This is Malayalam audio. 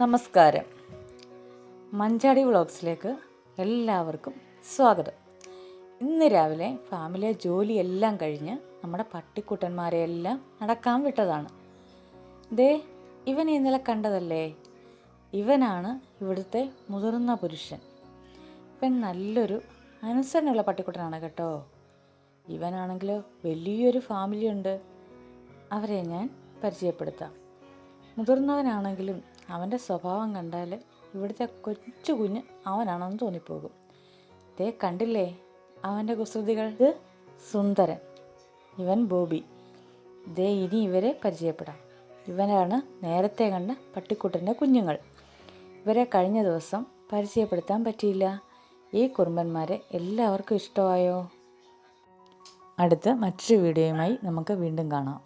നമസ്കാരം. മഞ്ചാടി വ്ളോഗ്സിലേക്ക് എല്ലാവർക്കും സ്വാഗതം. ഇന്ന് രാവിലെ ഫാമിലെ ജോലിയെല്ലാം കഴിഞ്ഞ് നമ്മുടെ പട്ടിക്കുട്ടന്മാരെയെല്ലാം നടക്കാൻ വിട്ടതാണ്. ദേ, ഇവൻ ഇന്നലെ കണ്ടതല്ലേ? ഇവനാണ് ഇവിടുത്തെ മുതിർന്ന പുരുഷൻ. ഇവൻ നല്ലൊരു അനുസരണയുള്ള പട്ടിക്കുട്ടനാണ് കേട്ടോ. ഇവനാണെങ്കിലോ വലിയൊരു ഫാമിലിയുണ്ട്. അവരെ ഞാൻ പരിചയപ്പെടുത്താം. മുതിർന്നവനാണെങ്കിലും അവൻ്റെ സ്വഭാവം കണ്ടാൽ ഇവിടുത്തെ കൊച്ചു കുഞ്ഞ് അവനാണെന്ന് തോന്നിപ്പോകും. ദേ കണ്ടില്ലേ അവൻ്റെ കുസൃതികൾ? ഇത് സുന്ദരൻ, ഇവൻ ബോബി. ദേ ഇനി ഇവരെ പരിചയപ്പെടാം. ഇവനാണ് നേരത്തെ കണ്ട പട്ടിക്കുട്ടൻ്റെ കുഞ്ഞുങ്ങൾ. ഇവരെ കഴിഞ്ഞ ദിവസം പരിചയപ്പെടുത്താൻ പറ്റിയില്ല. ഈ കുറുമ്പന്മാരെ എല്ലാവർക്കും ഇഷ്ടമായോ? അടുത്ത മറ്റൊരു വീഡിയോയുമായി നമുക്ക് വീണ്ടും കാണാം.